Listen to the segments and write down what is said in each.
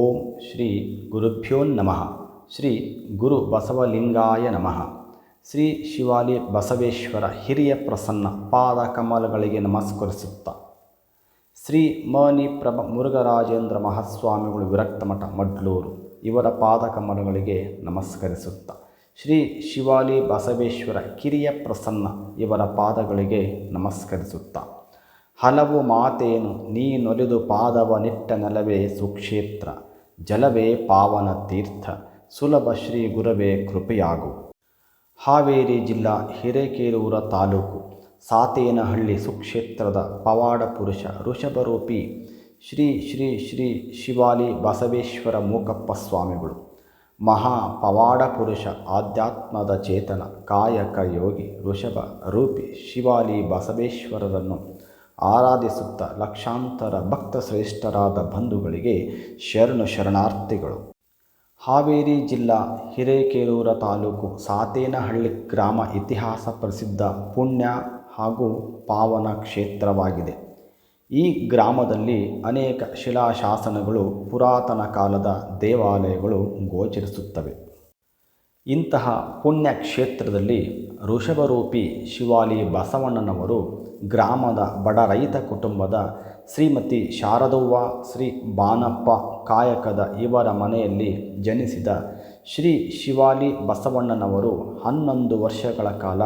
ಓಂ ಶ್ರೀ ಗುರುಭ್ಯೋ ನಮಃ. ಶ್ರೀ ಗುರು ಬಸವಲಿಂಗಾಯ ನಮಃ. ಶ್ರೀ ಶಿವಾಲಿ ಬಸವೇಶ್ವರ ಹಿರಿಯ ಪ್ರಸನ್ನ ಪಾದ ಕಮಲಗಳಿಗೆ ನಮಸ್ಕರಿಸುತ್ತಾ ಶ್ರೀ ಮನಿ ಪ್ರಭ ಮುರುಘರಾಜೇಂದ್ರ ಮಹಾಸ್ವಾಮಿಗಳು ವಿರಕ್ತಮಠ ಮಡ್ಲೂರು ಇವರ ಪಾದ ಕಮಲಗಳಿಗೆ ನಮಸ್ಕರಿಸುತ್ತಾ ಶ್ರೀ ಶಿವಾಲಿ ಬಸವೇಶ್ವರ ಕಿರಿಯ ಪ್ರಸನ್ನ ಇವರ ಪಾದಗಳಿಗೆ ನಮಸ್ಕರಿಸುತ್ತಾ ಹಲವು ಮಾತೇನು ನೀನೊಲಿದು ಪಾದವ ನಿಟ್ಟ ನೆಲವೇ ಸುಕ್ಷೇತ್ರ ಜಲವೇ ಪಾವನ ತೀರ್ಥ ಸುಲಭ ಶ್ರೀ ಗುರವೇ ಕೃಪೆಯಾಗು. ಹಾವೇರಿ ಜಿಲ್ಲಾ ಹಿರೇಕೆರೂರ ತಾಲೂಕು ಸಾತೇನಹಳ್ಳಿ ಸುಕ್ಷೇತ್ರದ ಪವಾಡ ಪುರುಷ ಋಷಭರೂಪಿ ಶ್ರೀ ಶ್ರೀ ಶ್ರೀ ಶಿವಾಲಿ ಬಸವೇಶ್ವರ ಮೂಕಪ್ಪ ಸ್ವಾಮಿಗಳು ಮಹಾ ಪವಾಡ ಪುರುಷ ಆಧ್ಯಾತ್ಮದ ಚೇತನ ಕಾಯಕ ಯೋಗಿ ಋಷಭ ರೂಪಿ ಶಿವಾಲಿ ಬಸವೇಶ್ವರರನ್ನು ಆರಾಧಿಸುತ್ತಾ ಲಕ್ಷಾಂತರ ಭಕ್ತ ಶ್ರೇಷ್ಠರಾದ ಬಂಧುಗಳಿಗೆ ಶರಣಾರ್ಥಿಗಳು. ಹಾವೇರಿ ಜಿಲ್ಲಾ ಹಿರೇಕೆರೂರ ತಾಲೂಕು ಸಾತೇನಹಳ್ಳಿ ಗ್ರಾಮ ಇತಿಹಾಸ ಪ್ರಸಿದ್ಧ ಪುಣ್ಯ ಹಾಗೂ ಪಾವನ ಕ್ಷೇತ್ರವಾಗಿದೆ. ಈ ಗ್ರಾಮದಲ್ಲಿ ಅನೇಕ ಶಿಲಾಶಾಸನಗಳು ಪುರಾತನ ಕಾಲದ ದೇವಾಲಯಗಳು ಗೋಚರಿಸುತ್ತವೆ. ಇಂತಹ ಪುಣ್ಯ ಕ್ಷೇತ್ರದಲ್ಲಿ ಋಷಭರೂಪಿ ಶಿವಾಲಿ ಬಸವಣ್ಣನವರು ಗ್ರಾಮದ ಬಡ ರೈತ ಕುಟುಂಬದ ಶ್ರೀಮತಿ ಶಾರದವ್ವ ಶ್ರೀ ಬಾನಪ್ಪ ಕಾಯಕದ ಇವರ ಮನೆಯಲ್ಲಿ ಜನಿಸಿದ ಶ್ರೀ ಶಿವಾಲಿ ಬಸವಣ್ಣನವರು 11 ವರ್ಷಗಳ ಕಾಲ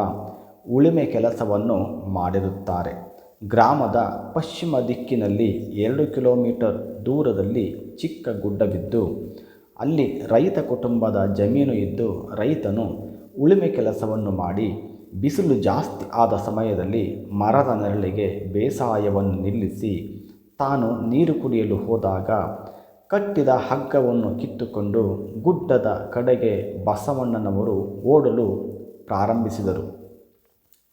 ಉಳುಮೆ ಕೆಲಸವನ್ನು ಮಾಡಿರುತ್ತಾರೆ. ಗ್ರಾಮದ ಪಶ್ಚಿಮ ದಿಕ್ಕಿನಲ್ಲಿ 2 ಕಿಲೋಮೀಟರ್ ದೂರದಲ್ಲಿ ಚಿಕ್ಕ ಗುಡ್ಡವಿದ್ದು ಅಲ್ಲಿ ರೈತ ಕುಟುಂಬದ ಜಮೀನು ಇದ್ದು ರೈತನು ಉಳುಮೆ ಕೆಲಸವನ್ನು ಮಾಡಿ ಬಿಸಿಲು ಜಾಸ್ತಿ ಆದ ಸಮಯದಲ್ಲಿ ಮರದ ನೆರಳಿಗೆ ಬೇಸಾಯವನ್ನು ನಿಲ್ಲಿಸಿ ತಾನು ನೀರು ಕುಡಿಯಲು ಹೋದಾಗ ಕಟ್ಟಿದ ಹಗ್ಗವನ್ನು ಕಿತ್ತುಕೊಂಡು ಗುಡ್ಡದ ಕಡೆಗೆ ಬಸವಣ್ಣನವರು ಓಡಲು ಪ್ರಾರಂಭಿಸಿದರು.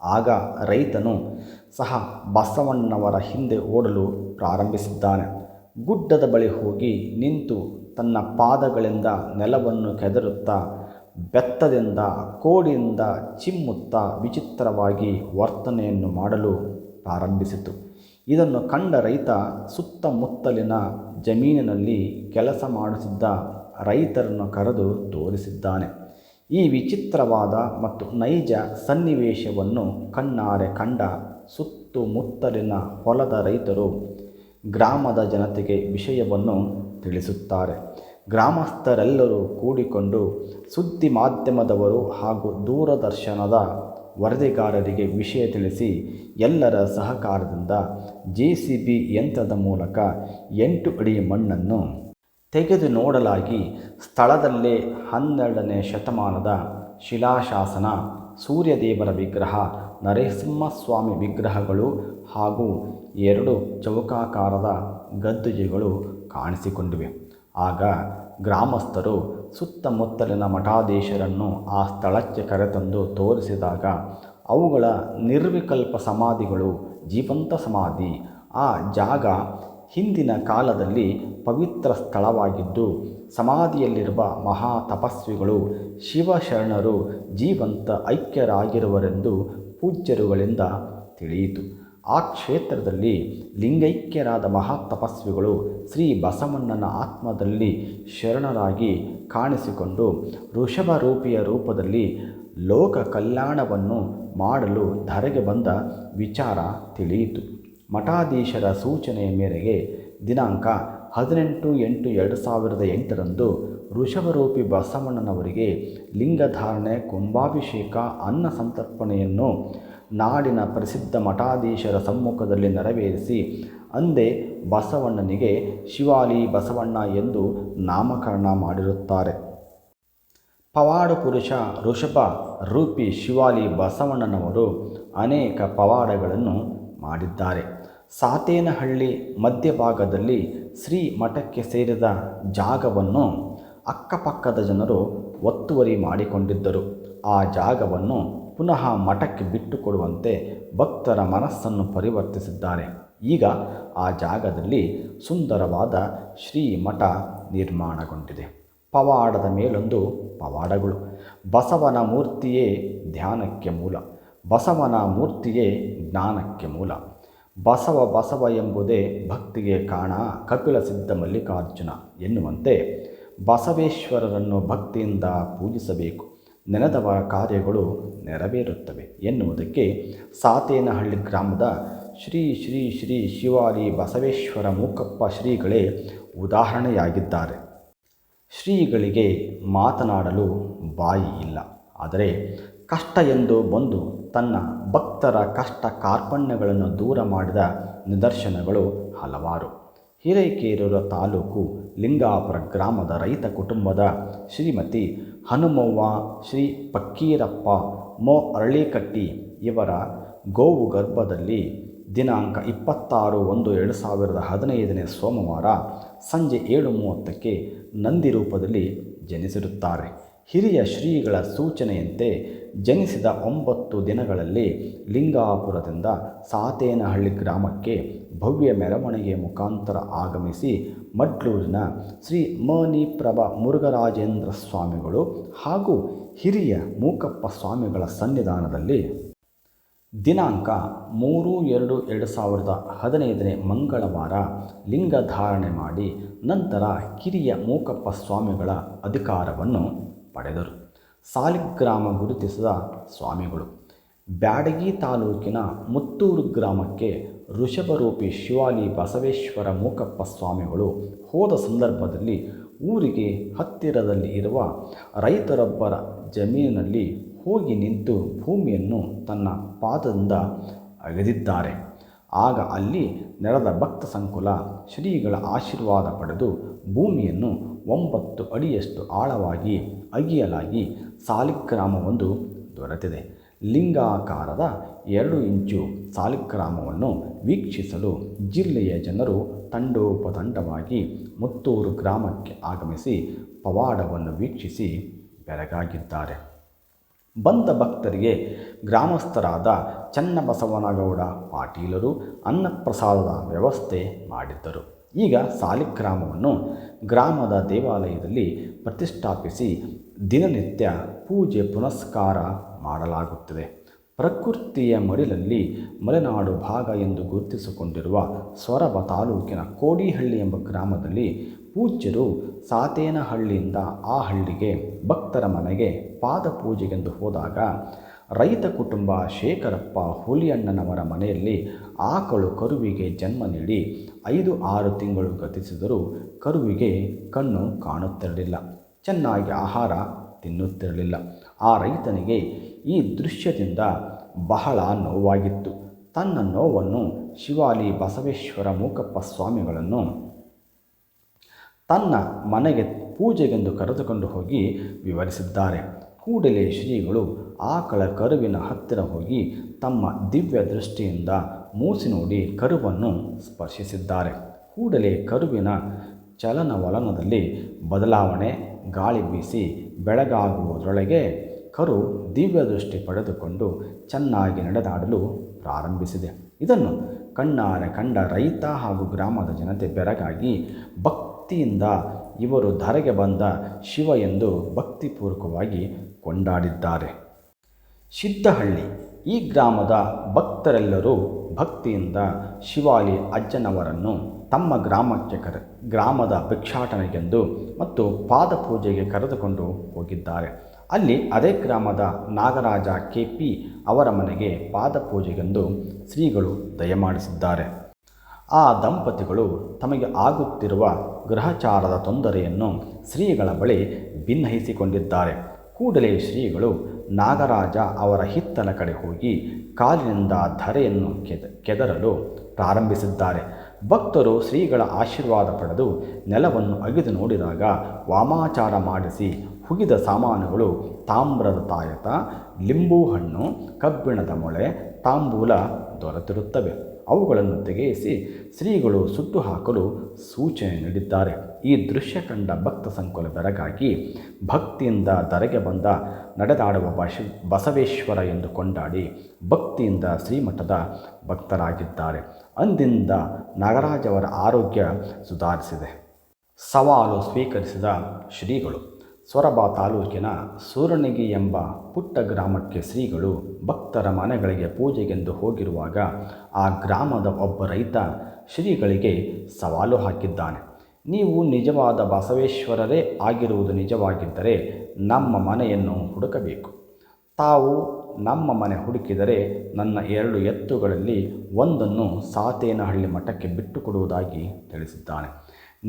ಆಗ ರೈತನು ಸಹ ಬಸವಣ್ಣನವರ ಹಿಂದೆ ಓಡಲು ಪ್ರಾರಂಭಿಸಿದ್ದಾನೆ. ಗುಡ್ಡದ ಬಳಿ ಹೋಗಿ ನಿಂತು ತನ್ನ ಪಾದಗಳಿಂದ ನೆಲವನ್ನು ಕೆದರುತ್ತಾ ಬೆತ್ತದಿಂದ ಕೋಡಿಯಿಂದ ಚಿಮ್ಮುತ್ತಾ ವಿಚಿತ್ರವಾಗಿ ವರ್ತನೆಯನ್ನು ಮಾಡಲು ಪ್ರಾರಂಭಿಸಿತು. ಇದನ್ನು ಕಂಡ ರೈತ ಸುತ್ತಮುತ್ತಲಿನ ಜಮೀನಿನಲ್ಲಿ ಕೆಲಸ ಮಾಡುತ್ತಿದ್ದ ರೈತರನ್ನು ಕರೆದು ತೋರಿಸಿದ್ದಾನೆ. ಈ ವಿಚಿತ್ರವಾದ ಮತ್ತು ನೈಜ ಸನ್ನಿವೇಶವನ್ನು ಕಣ್ಣಾರೆ ಕಂಡ ಸುತ್ತಮುತ್ತಲಿನ ಹೊಲದ ರೈತರು ಗ್ರಾಮದ ಜನತೆಗೆ ವಿಷಯವನ್ನು ತಿಳಿಸುತ್ತಾರೆ. ಗ್ರಾಮಸ್ಥರೆಲ್ಲರೂ ಕೂಡಿಕೊಂಡು ಸುದ್ದಿ ಮಾಧ್ಯಮದವರು ಹಾಗೂ ದೂರದರ್ಶನದ ವರದಿಗಾರರಿಗೆ ವಿಷಯ ತಿಳಿಸಿ ಎಲ್ಲರ ಸಹಕಾರದಿಂದ JCB ಯಂತ್ರದ ಮೂಲಕ 8 ಅಡಿ ಮಣ್ಣನ್ನು ತೆಗೆದು ನೋಡಲಾಗಿ ಸ್ಥಳದಲ್ಲೇ 12ನೇ ಶತಮಾನದ ಶಿಲಾಶಾಸನ, ಸೂರ್ಯದೇವರ ವಿಗ್ರಹ, ನರಸಿಂಹಸ್ವಾಮಿ ವಿಗ್ರಹಗಳು ಹಾಗೂ 2 ಚೌಕಾಕಾರದ ಗದ್ದುಗೆಗಳು ಕಾಣಿಸಿಕೊಂಡಿವೆ. ಆಗ ಗ್ರಾಮಸ್ಥರು ಸುತ್ತಮುತ್ತಲಿನ ಮಠಾಧೀಶರನ್ನು ಆ ಸ್ಥಳಕ್ಕೆ ಕರೆತಂದು ತೋರಿಸಿದಾಗ ಅವುಗಳ ನಿರ್ವಿಕಲ್ಪ ಸಮಾಧಿಗಳು ಜೀವಂತ ಸಮಾಧಿ. ಆ ಜಾಗ ಹಿಂದಿನ ಕಾಲದಲ್ಲಿ ಪವಿತ್ರ ಸ್ಥಳವಾಗಿದ್ದು ಸಮಾಧಿಯಲ್ಲಿರುವ ಮಹಾ ತಪಸ್ವಿಗಳು ಶಿವಶರಣರು ಜೀವಂತ ಐಕ್ಯರಾಗಿರುವರೆಂದು ಪೂಜ್ಯರುಗಳಿಂದ ತಿಳಿಯಿತು. ಆ ಕ್ಷೇತ್ರದಲ್ಲಿ ಲಿಂಗೈಕ್ಯರಾದ ಮಹಾತಪಸ್ವಿಗಳು ಶ್ರೀ ಬಸವಣ್ಣನ ಆತ್ಮದಲ್ಲಿ ಶರಣರಾಗಿ ಕಾಣಿಸಿಕೊಂಡು ಋಷಭರೂಪಿಯ ರೂಪದಲ್ಲಿ ಲೋಕ ಕಲ್ಯಾಣವನ್ನು ಮಾಡಲು ಧರೆಗೆ ಬಂದ ವಿಚಾರ ತಿಳಿಯಿತು. ಮಠಾಧೀಶರ ಸೂಚನೆಯ ಮೇರೆಗೆ ದಿನಾಂಕ 18/8/2008 ಋಷಭರೂಪಿ ಬಸವಣ್ಣನವರಿಗೆ ಲಿಂಗಧಾರಣೆ, ಕುಂಭಾಭಿಷೇಕ, ಅನ್ನ ಸಂತರ್ಪಣೆಯನ್ನು ನಾಡಿನ ಪ್ರಸಿದ್ಧ ಮಠಾಧೀಶರ ಸಮ್ಮುಖದಲ್ಲಿ ನೆರವೇರಿಸಿ ಅಂದೇ ಬಸವಣ್ಣನಿಗೆ ಶಿವಾಲಿ ಬಸವಣ್ಣ ಎಂದು ನಾಮಕರಣ ಮಾಡಿರುತ್ತಾರೆ. ಪವಾಡ ಪುರುಷ ಋಷಭ ರೂಪಿ ಶಿವಾಲಿ ಬಸವಣ್ಣನವರು ಅನೇಕ ಪವಾಡಗಳನ್ನು ಮಾಡಿದ್ದಾರೆ. ಸಾತೇನಹಳ್ಳಿ ಮಧ್ಯಭಾಗದಲ್ಲಿ ಶ್ರೀ ಮಠಕ್ಕೆ ಸೇರಿದ ಜಾಗವನ್ನು ಅಕ್ಕಪಕ್ಕದ ಜನರು ಒತ್ತುವರಿ ಮಾಡಿಕೊಂಡಿದ್ದರು. ಆ ಜಾಗವನ್ನು ಪುನಃ ಮಠಕ್ಕೆ ಬಿಟ್ಟುಕೊಡುವಂತೆ ಭಕ್ತರ ಮನಸ್ಸನ್ನು ಪರಿವರ್ತಿಸಿದ್ದಾರೆ. ಈಗ ಆ ಜಾಗದಲ್ಲಿ ಸುಂದರವಾದ ಶ್ರೀಮಠ ನಿರ್ಮಾಣಗೊಂಡಿದೆ. ಪವಾಡದ ಮೇಲೊಂದು ಪವಾಡಗಳು. ಬಸವನ ಮೂರ್ತಿಯೇ ಧ್ಯಾನಕ್ಕೆ ಮೂಲ, ಬಸವನ ಮೂರ್ತಿಯೇ ಜ್ಞಾನಕ್ಕೆ ಮೂಲ. ಬಸವ ಬಸವ ಎಂಬುದೇ ಭಕ್ತಿಗೆ ಕಾಣ ಕಪಿಲ ಸಿದ್ಧ ಮಲ್ಲಿಕಾರ್ಜುನ ಎನ್ನುವಂತೆ ಬಸವೇಶ್ವರರನ್ನು ಭಕ್ತಿಯಿಂದ ಪೂಜಿಸಬೇಕು, ನೆನೆದವರ ಕಾರ್ಯಗಳು ನೆರವೇರುತ್ತವೆ ಎನ್ನುವುದಕ್ಕೆ ಸಾತೇನಹಳ್ಳಿ ಗ್ರಾಮದ ಶ್ರೀ ಶ್ರೀ ಶ್ರೀ ಶಿವಾಲಿ ಬಸವೇಶ್ವರ ಮೂಕಪ್ಪ ಶ್ರೀಗಳೇ ಉದಾಹರಣೆಯಾಗಿದ್ದಾರೆ. ಶ್ರೀಗಳಿಗೆ ಮಾತನಾಡಲು ಬಾಯಿ ಇಲ್ಲ, ಆದರೆ ಕಷ್ಟ ಎಂದು ಬಂದು ತನ್ನ ಭಕ್ತರ ಕಷ್ಟ ಕಾರ್ಪಣ್ಯಗಳನ್ನು ದೂರ ಮಾಡಿದ ನಿದರ್ಶನಗಳು ಹಲವಾರು. ಹಿರೇಕೆರೂರು ತಾಲೂಕು ಲಿಂಗಾಪುರ ಗ್ರಾಮದ ರೈತ ಕುಟುಂಬದ ಶ್ರೀಮತಿ ಹನುಮವ್ವ ಶ್ರೀ ಫಕ್ಕೀರಪ್ಪ ಮೊ ಅರಳಿಕಟ್ಟಿ ಇವರ ಗೋವು ಗರ್ಭದಲ್ಲಿ ದಿನಾಂಕ 26/1/2015 ಸೋಮವಾರ ಸಂಜೆ 7:30ಕ್ಕೆ ನಂದಿ ರೂಪದಲ್ಲಿ ಜನಿಸಿರುತ್ತಾರೆ. ಹಿರಿಯ ಶ್ರೀಗಳ ಸೂಚನೆಯಂತೆ ಜನಿಸಿದ 9 ದಿನಗಳಲ್ಲಿ ಲಿಂಗಾಪುರದಿಂದ ಸಾತೇನಹಳ್ಳಿ ಗ್ರಾಮಕ್ಕೆ ಭವ್ಯ ಮೆರವಣಿಗೆ ಮುಖಾಂತರ ಆಗಮಿಸಿ ಮಡ್ಲೂರಿನ ಶ್ರೀ ಮಣಿಪ್ರಭ ಮುರುಘರಾಜೇಂದ್ರ ಸ್ವಾಮಿಗಳು ಹಾಗೂ ಹಿರಿಯ ಮೂಕಪ್ಪ ಸ್ವಾಮಿಗಳ ಸನ್ನಿಧಾನದಲ್ಲಿ ದಿನಾಂಕ 3/2/2015 ಮಂಗಳವಾರ ಲಿಂಗಧಾರಣೆ ಮಾಡಿ ನಂತರ ಕಿರಿಯ ಮೂಕಪ್ಪ ಸ್ವಾಮಿಗಳ ಅಧಿಕಾರವನ್ನು ಪಡೆದರು. ಸಾಲಿಗ್ರಾಮ ಗುರುತಿಸಿದ ಸ್ವಾಮಿಗಳು ಬ್ಯಾಡಗಿ ತಾಲೂಕಿನ ಮುತ್ತೂರು ಗ್ರಾಮಕ್ಕೆ ಋಷಭರೂಪಿ ಶಿವಾಲಿ ಬಸವೇಶ್ವರ ಮೂಕಪ್ಪ ಸ್ವಾಮಿಗಳು ಹೋದ ಸಂದರ್ಭದಲ್ಲಿ ಊರಿಗೆ ಹತ್ತಿರದಲ್ಲಿ ಇರುವ ರೈತರೊಬ್ಬರ ಜಮೀನಿನಲ್ಲಿ ಹೋಗಿ ನಿಂತು ಭೂಮಿಯನ್ನು ತನ್ನ ಪಾದದಿಂದ ಅಗೆದಿದ್ದಾರೆ. ಆಗ ಅಲ್ಲಿ ನೆರೆದ ಭಕ್ತ ಸಂಕುಲ ಶ್ರೀಗಳ ಆಶೀರ್ವಾದ ಪಡೆದು ಭೂಮಿಯನ್ನು 9 ಅಡಿಯಷ್ಟು ಆಳವಾಗಿ ಅಗಿಯಲಾಗಿ ಸಾಲಿಗ್ರಾಮವೊಂದು ದೊರೆತಿದೆ. ಲಿಂಗಾಕಾರದ 2 ಇಂಚು ಸಾಲಿಗ್ರಾಮವನ್ನು ವೀಕ್ಷಿಸಲು ಜಿಲ್ಲೆಯ ಜನರು ತಂಡೋಪತಂಡವಾಗಿ ಮುತ್ತೂರು ಗ್ರಾಮಕ್ಕೆ ಆಗಮಿಸಿ ಪವಾಡವನ್ನು ವೀಕ್ಷಿಸಿ ಬೆರಗಾಗಿದ್ದಾರೆ. ಬಂದ ಭಕ್ತರಿಗೆ ಗ್ರಾಮಸ್ಥರಾದ ಚನ್ನಬಸವನಗೌಡ ಪಾಟೀಲರು ಅನ್ನಪ್ರಸಾದದ ವ್ಯವಸ್ಥೆ ಮಾಡಿದ್ದರು. ಈಗ ಸಾಲಿಗ್ರಾಮವನ್ನು ಗ್ರಾಮದ ದೇವಾಲಯದಲ್ಲಿ ಪ್ರತಿಷ್ಠಾಪಿಸಿ ದಿನನಿತ್ಯ ಪೂಜೆ ಪುನಸ್ಕಾರ ಮಾಡಲಾಗುತ್ತದೆ. ಪ್ರಕೃತಿಯ ಮಡಿಲಲ್ಲಿ ಮಲೆನಾಡು ಭಾಗ ಎಂದು ಗುರುತಿಸಿಕೊಂಡಿರುವ ಸೊರಬ ತಾಲೂಕಿನ ಕೋಡಿಹಳ್ಳಿ ಎಂಬ ಗ್ರಾಮದಲ್ಲಿ ಪೂಜ್ಯರು ಸಾತೇನಹಳ್ಳಿಯಿಂದ ಆ ಹಳ್ಳಿಗೆ ಭಕ್ತರ ಮನೆಗೆ ಪಾದಪೂಜೆಗೆಂದು ಹೋದಾಗ ರೈತ ಕುಟುಂಬ ಶೇಖರಪ್ಪ ಹುಲಿಯಣ್ಣನವರ ಮನೆಯಲ್ಲಿ ಆಕಳು ಕರುವಿಗೆ ಜನ್ಮ ನೀಡಿ 5-6 ತಿಂಗಳು ಗತಿಸಿದರೂ ಕರುವಿಗೆ ಕಣ್ಣು ಕಾಣುತ್ತಿರಲಿಲ್ಲ, ಚೆನ್ನಾಗಿ ಆಹಾರ ತಿನ್ನುತ್ತಿರಲಿಲ್ಲ. ಆ ರೈತನಿಗೆ ಈ ದೃಶ್ಯದಿಂದ ಬಹಳ ನೋವಾಗಿತ್ತು. ತನ್ನ ನೋವನ್ನು ಶಿವಾಲಿ ಬಸವೇಶ್ವರ ಮೂಕಪ್ಪ ಸ್ವಾಮಿಗಳನ್ನು ತನ್ನ ಮನೆಗೆ ಪೂಜೆಗೆಂದು ಕರೆದುಕೊಂಡು ಹೋಗಿ ವಿವರಿಸಿದ್ದಾರೆ. ಕೂಡಲೇ ಶ್ರೀಗಳು ಆಕಳ ಕರುವಿನ ಹತ್ತಿರ ಹೋಗಿ ತಮ್ಮ ದಿವ್ಯ ದೃಷ್ಟಿಯಿಂದ ಮೂಸಿ ನೋಡಿ ಕರುವನ್ನು ಸ್ಪರ್ಶಿಸಿದ್ದಾರೆ. ಕೂಡಲೇ ಕರುವಿನ ಚಲನವಲನದಲ್ಲಿ ಬದಲಾವಣೆ, ಗಾಳಿ ಬೀಸಿ ಬೆಳಗಾಗುವುದರೊಳಗೆ ಕರು ದಿವ್ಯ ದೃಷ್ಟಿ ಪಡೆದುಕೊಂಡು ಚೆನ್ನಾಗಿ ನಡೆದಾಡಲು ಪ್ರಾರಂಭಿಸಿದೆ. ಇದನ್ನು ಕಣ್ಣಾರೆ ಕಂಡ ರೈತ ಹಾಗೂ ಗ್ರಾಮದ ಜನತೆ ಬೆರಗಾಗಿ ಭಕ್ತಿಯಿಂದ ಇವರು ಧರೆಗೆ ಬಂದ ಶಿವ ಎಂದು ಭಕ್ತಿಪೂರ್ವಕವಾಗಿ ಕೊಂಡಾಡಿದ್ದಾರೆ. ಸಿದ್ದಹಳ್ಳಿ ಈ ಗ್ರಾಮದ ಭಕ್ತರೆಲ್ಲರೂ ಭಕ್ತಿಯಿಂದ ಶಿವಾಲಿ ಅಜ್ಜನವರನ್ನು ತಮ್ಮ ಗ್ರಾಮಕ್ಕೆ ಗ್ರಾಮದ ಭಿಕ್ಷಾಟನೆಗೆಂದು ಮತ್ತು ಪಾದಪೂಜೆಗೆ ಕರೆದುಕೊಂಡು ಹೋಗಿದ್ದಾರೆ. ಅಲ್ಲಿ ಅದೇ ಗ್ರಾಮದ ನಾಗರಾಜ KP ಅವರ ಮನೆಗೆ ಪಾದಪೂಜೆಗೆಂದು ಶ್ರೀಗಳು ದಯಮಾಡಿಸಿದ್ದಾರೆ. ಆ ದಂಪತಿಗಳು ತಮಗೆ ಆಗುತ್ತಿರುವ ಗ್ರಹಚಾರದ ತೊಂದರೆಯನ್ನು ಶ್ರೀಗಳ ಬಳಿ ಭಿನ್ನಹಿಸಿಕೊಂಡಿದ್ದಾರೆ. ಕೂಡಲೇ ಶ್ರೀಗಳು ನಾಗರಾಜ ಅವರ ಹಿತ್ತಲ ಕಡೆ ಹೋಗಿ ಕಾಲಿನಿಂದ ಧರೆಯನ್ನು ಕೆದರಲು ಪ್ರಾರಂಭಿಸಿದ್ದಾರೆ. ಭಕ್ತರು ಶ್ರೀಗಳ ಆಶೀರ್ವಾದ ಪಡೆದು ನೆಲವನ್ನು ಅಗಿದು ನೋಡಿದಾಗ ವಾಮಾಚಾರ ಮಾಡಿಸಿ ಹುಗಿದ ಸಾಮಾನುಗಳು ತಾಮ್ರದ ತಾಯತ, ಲಿಂಬು ಹಣ್ಣು, ಕಬ್ಬಿಣದ ಮೊಳೆ, ತಾಂಬೂಲ ದೊರೆತಿರುತ್ತವೆ. ಅವುಗಳನ್ನು ತೆಗೆಯಿಸಿ ಶ್ರೀಗಳು ಸುಟ್ಟು ಹಾಕಲು ಸೂಚನೆ ನೀಡಿದ್ದಾರೆ. ಈ ದೃಶ್ಯ ಕಂಡ ಭಕ್ತ ಸಂಕುಲ ಬೆರಗಾಗಿ ಭಕ್ತಿಯಿಂದ ಧರೆಗೆ ಬಂದ ನಡೆದಾಡುವ ಬಸವೇಶ್ವರ ಎಂದು ಕೊಂಡಾಡಿ ಭಕ್ತಿಯಿಂದ ಶ್ರೀಮಠದ ಭಕ್ತರಾಗಿದ್ದಾರೆ. ಅಂದಿಂದ ನಾಗರಾಜವರ ಆರೋಗ್ಯ ಸುಧಾರಿಸಿದೆ. ಸವಾಲು ಸ್ವೀಕರಿಸಿದ ಶ್ರೀಗಳು ಸೊರಬ ತಾಲೂಕಿನ ಸೂರಣಗಿ ಎಂಬ ಪುಟ್ಟ ಗ್ರಾಮಕ್ಕೆ ಶ್ರೀಗಳು ಭಕ್ತರ ಮನೆಗಳಿಗೆ ಪೂಜೆಗೆಂದು ಹೋಗಿರುವಾಗ ಆ ಗ್ರಾಮದ ಒಬ್ಬ ರೈತ ಶ್ರೀಗಳಿಗೆ ಸವಾಲು ಹಾಕಿದ್ದಾನೆ. ನೀವು ನಿಜವಾದ ಬಸವೇಶ್ವರರೇ ಆಗಿರುವುದು ನಿಜವಾಗಿದ್ದರೆ ನಮ್ಮ ಮನೆಯನ್ನು ಹುಡುಕಬೇಕು. ತಾವು ನಮ್ಮ ಮನೆ ಹುಡುಕಿದರೆ ನನ್ನ 2 ಎತ್ತುಗಳಲ್ಲಿ ಒಂದನ್ನು ಸಾತೇನಹಳ್ಳಿ ಮಠಕ್ಕೆ ಬಿಟ್ಟುಕೊಡುವುದಾಗಿ ತಿಳಿಸಿದ್ದಾನೆ.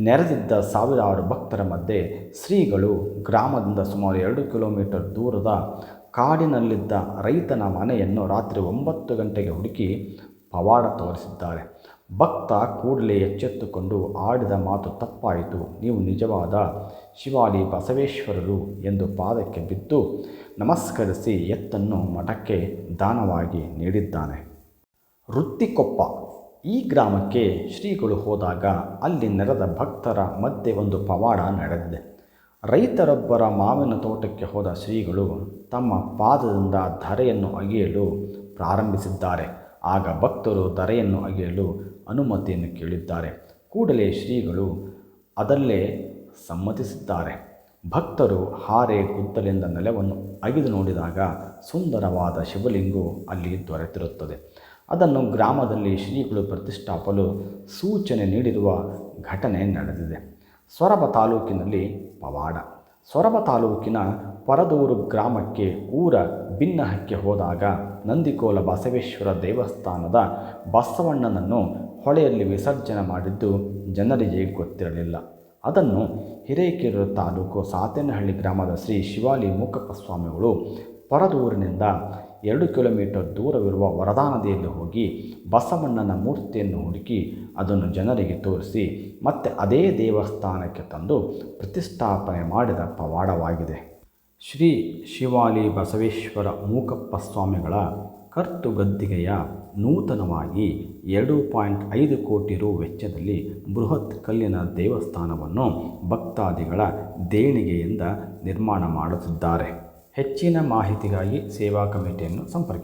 ನೆರೆದಿದ್ದ ಸಾವಿರಾರು ಭಕ್ತರ ಮಧ್ಯೆ ಶ್ರೀಗಳು ಗ್ರಾಮದಿಂದ ಸುಮಾರು 2 ಕಿಲೋಮೀಟರ್ ದೂರದ ಕಾಡಿನಲ್ಲಿದ್ದ ರೈತನ ಮನೆಯನ್ನು ರಾತ್ರಿ 9 ಗಂಟೆಗೆ ಹುಡುಕಿ ಪವಾಡ ತೋರಿಸಿದ್ದಾರೆ. ಭಕ್ತ ಕೂಡಲೇ ಎಚ್ಚೆತ್ತುಕೊಂಡು ಆಡಿದ ಮಾತು ತಪ್ಪಾಯಿತು, ನೀವು ನಿಜವಾದ ಶಿವಾಲಿ ಬಸವೇಶ್ವರರು ಎಂದು ಪಾದಕ್ಕೆ ಬಿದ್ದು ನಮಸ್ಕರಿಸಿ ಎತ್ತನ್ನು ಮಠಕ್ಕೆ ದಾನವಾಗಿ ನೀಡಿದ್ದಾನೆ. ವೃತ್ತಿಕೊಪ್ಪ ಈ ಗ್ರಾಮಕ್ಕೆ ಶ್ರೀಗಳು ಹೋದಾಗ ಅಲ್ಲಿ ನೆರೆದ ಭಕ್ತರ ಮಧ್ಯೆ ಒಂದು ಪವಾಡ ನಡೆದಿದೆ. ರೈತರೊಬ್ಬರ ಮಾವಿನ ತೋಟಕ್ಕೆ ಹೋದ ಶ್ರೀಗಳು ತಮ್ಮ ಪಾದದಿಂದ ಧರೆಯನ್ನು ಅಗೆಯಲು ಪ್ರಾರಂಭಿಸಿದ್ದಾರೆ. ಆಗ ಭಕ್ತರು ಧರೆಯನ್ನು ಅಗೆಯಲು ಅನುಮತಿಯನ್ನು ಕೇಳಿದ್ದಾರೆ. ಕೂಡಲೇ ಶ್ರೀಗಳು ಅದಲ್ಲೇ ಸಮ್ಮತಿಸಿದ್ದಾರೆ. ಭಕ್ತರು ಹಾರೆ ಗುದ್ದಲಿಂದ ನೆಲವನ್ನು ಅಗೆದು ನೋಡಿದಾಗ ಸುಂದರವಾದ ಶಿವಲಿಂಗವು ಅಲ್ಲಿ ದೊರೆತಿರುತ್ತದೆ. ಅದನ್ನು ಗ್ರಾಮದಲ್ಲಿ ಶ್ರೀಗಳು ಪ್ರತಿಷ್ಠಾಪಲು ಸೂಚನೆ ನೀಡಿರುವ ಘಟನೆ ನಡೆದಿದೆ. ಸೊರಬ ತಾಲೂಕಿನಲ್ಲಿ ಪವಾಡ. ಸೊರಬ ತಾಲೂಕಿನ ಪರದೂರು ಗ್ರಾಮಕ್ಕೆ ಊರ ಬಿನ್ನಹಕ್ಕೆ ಹೋದಾಗ ನಂದಿಕೋಲ ಬಸವೇಶ್ವರ ದೇವಸ್ಥಾನದ ಬಸವಣ್ಣನನ್ನು ಹೊಳೆಯಲ್ಲಿ ವಿಸರ್ಜನೆ ಮಾಡಿದ್ದು ಜನರಿಗೆ ಗೊತ್ತಿರಲಿಲ್ಲ. ಅದನ್ನು ಹಿರೇಕೆರೂರು ತಾಲೂಕು ಸಾತೇನಹಳ್ಳಿ ಗ್ರಾಮದ ಶ್ರೀ ಶಿವಾಲಿ ಮೂಕಪ್ಪ ಸ್ವಾಮಿಗಳು ಪರದೂರಿನಿಂದ 2 ಕಿಲೋಮೀಟರ್ ದೂರವಿರುವ ವರದಾ ನದಿಯಲ್ಲಿ ಹೋಗಿ ಬಸವಣ್ಣನ ಮೂರ್ತಿಯನ್ನು ಹುಡುಕಿ ಅದನ್ನು ಜನರಿಗೆ ತೋರಿಸಿ ಮತ್ತೆ ಅದೇ ದೇವಸ್ಥಾನಕ್ಕೆ ತಂದು ಪ್ರತಿಷ್ಠಾಪನೆ ಮಾಡಿದ ಪವಾಡವಾಗಿದೆ. ಶ್ರೀ ಶಿವಾಲಿ ಬಸವೇಶ್ವರ ಮೂಕಪ್ಪ ಸ್ವಾಮಿಗಳ ಕರ್ತುಗದ್ದಿಗೆಯ ನೂತನವಾಗಿ 2.5 ಕೋಟಿ ರು ವೆಚ್ಚದಲ್ಲಿ ಬೃಹತ್ ಕಲ್ಲಿನ ದೇವಸ್ಥಾನವನ್ನು ಭಕ್ತಾದಿಗಳ ದೇಣಿಗೆಯಿಂದ ನಿರ್ಮಾಣ ಮಾಡುತ್ತಿದ್ದಾರೆ. ಹೆಚ್ಚಿನ ಮಾಹಿತಿಗಾಗಿ ಸೇವಾ ಕಮಿಟಿಯನ್ನು ಸಂಪರ್ಕಿಸಿ.